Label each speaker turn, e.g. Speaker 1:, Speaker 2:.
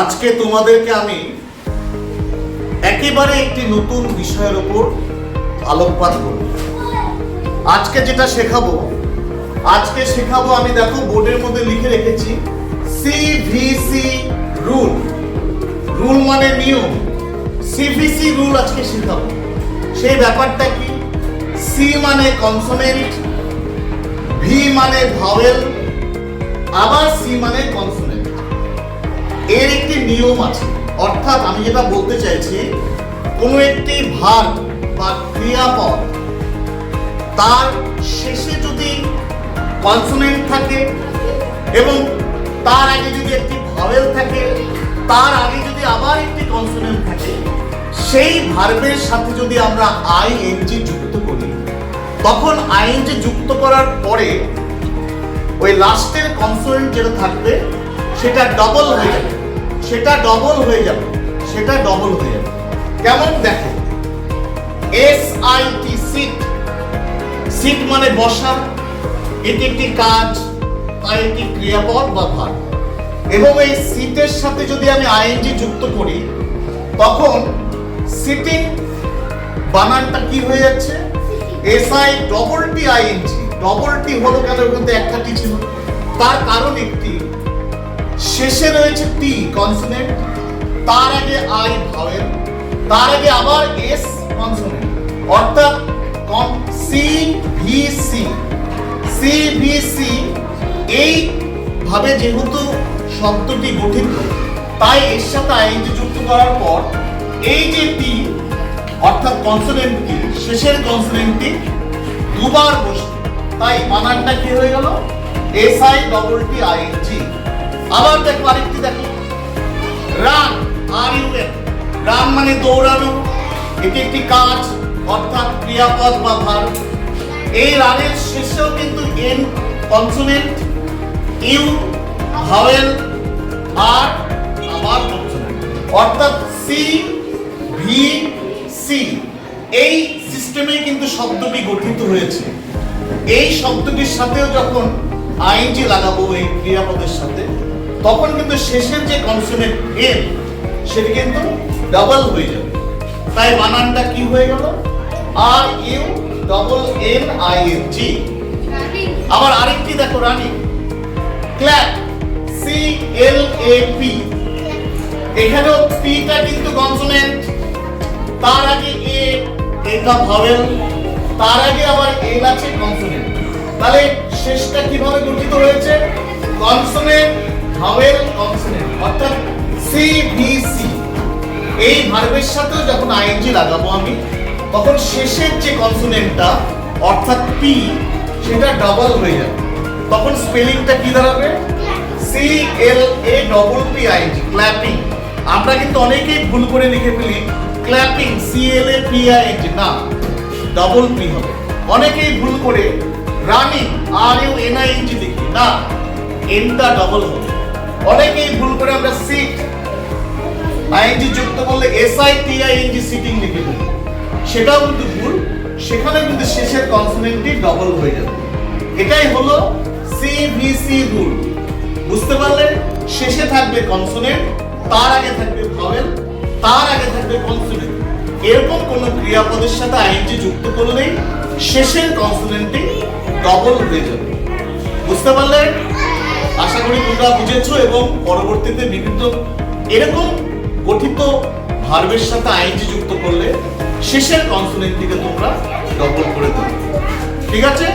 Speaker 1: আজকে তোমাদেরকে আমি একেবারে একটি নতুন বিষয়ের উপর আলোকপাত করব। আজকে যেটা শেখাবো আমি দেখো বোর্ডের মধ্যে লিখে রেখেছি সিভিসি রুল। রুল মানে নিয়ম, সিভিসি রুল আজকে শেখাবো। সেই ব্যাপারটা কি? সি মানে কনসোনেন্ট, ভি মানে ভাওয়েল, আবার সি মানে কনসোনেন্ট। এর একটি নিয়ম আছে, অর্থাৎ আমি যেটা বলতে চাইছি, কোনো একটি ভার্ব বা ক্রিয়াপদ তার শেষে যদি কনসোনেন্ট থাকে এবং তার আগে যদি একটি ভাওয়েল থাকে, তার আগে যদি আবার একটি কনসোনেন্ট থাকে, সেই ভার্বের সাথে যদি আমরা আইএনজি যুক্ত করি, তখন আইএনজি যুক্ত করার পরে ওই লাস্টের কনসোনেন্ট যেটা থাকবে সেটা ডবল হয়ে যাবে। কেমন দেখো, এসআইটি সিট, সিট মানে বসা, এটি একটি কাজ, তাই একটি ক্রিয়াপদ বা ভার্ব। এবং এই সিটের সাথে যদি আমি আইএনজি যুক্ত করি, তখন সিটিং বানানটা কি হয়ে যাচ্ছে? S I double T I N G. Double T হলো কেন? কিন্তু একটা টি ছিল, তার কারণ একটি, শেষে রয়েছে টি কনসোনেন্ট, তার আগে আই ভাওয়েল, তার আগে আবার এস কনসোনেন্ট, অর্থাৎ সিভিসি এই ভাবে যেহেতু শব্দটি গঠিত, তাই এর সাথে আইএনজি যুক্ত করার পর এই যে টি অর্থাৎ কনসোনেন্টটি, শেষের কনসোনেন্টটি দুবার বসবে, তাই বানানটা কি হয়ে গেল? S I double T I N G. আবার দেখো আরেকটি, দেখো রান, আর ইউ এন, রান মানে দৌড়ানো, এটি একটি কাজ অর্থাৎ ক্রিয়াপদ বা ভার্ব। এই রানের শেষেও কিন্তু এন কনসোনেন্ট, ইউ ভাওয়েল, আর আবার কনসোনেন্ট, অর্থাৎ সি ভি সি। এই সিস্টেমে কিন্তু শব্দটি গঠিত হয়েছে। এই শব্দটির সাথেও যখন আইএনজি লাগাবো এই ক্রিয়াপদের সাথে, তখন কিন্তু শেষের যে কনসোনেন্ট এন সেটি কিন্তু ডাবল হয়ে যাবে। তাই বানানটা কি হয়ে গেল? R U double N I N G. আবার আরেকটি দেখো, running, clap, C L A P. এখানেও পিটা কিন্তু কনসোনেন্ট, তার আগে এ, এটা ভাওয়েল, তার আগে আবার এল আছে কনসোনেন্ট। তাহলে শেষটা কিভাবে গঠিত হয়েছে? কনসোনেন্ট ভাওয়েল কনসোনেন্ট, অর্থাৎ সিভিসি। এই ভার্বের সাথেও যখন আইএনজি লাগাবো আমি, তখন শেষের যে কনসোনেন্টটা অর্থাৎ পি, সেটা ডাবল হয়ে যাবে। তখন স্পেলিংটা কি দাঁড়াবে? C L A double P I N G, clapping. আমরা কিন্তু অনেকেই ভুল করে লিখে ফেলি clapping, C L A P I N G, না, ডবল পি হবে। অনেকেই ভুল করে running, R U N I N G লিখি, না, এনটা ডবল হবে। অনেকেই ভুল করে আমরা সিট, আইএনজি যুক্ত করলে S I T I N G, sitting লিখে ফেলি, সেটাও কিন্তু ভুল। সেখানে কিন্তু শেষের কনসোনেন্টটি ডবল হয়ে যাবে। এটাই হলো সিভিসি রুল। বুঝতে পারলে? শেষে থাকবে কনসোনেন্ট, তার আগে থাকবে ভাওয়েল, তার আগে থাকবে কনসোনেন্ট। এরকম কোন ক্রিয়াপদের সাথে আইএনজি যুক্ত করলেই শেষের কনসোনেন্টটি ডবল হয়ে যাবে। বুঝতে পারলে? আশা করি তোমরা বুঝেছো এবং পরবর্তীতে বিভিন্ন এরকম গঠিত ভার্বের সাথে আইএনজি যুক্ত করলে শেষের কনসোনেন্টটিকে তোমরা ডবল করে দেবে। ঠিক আছে?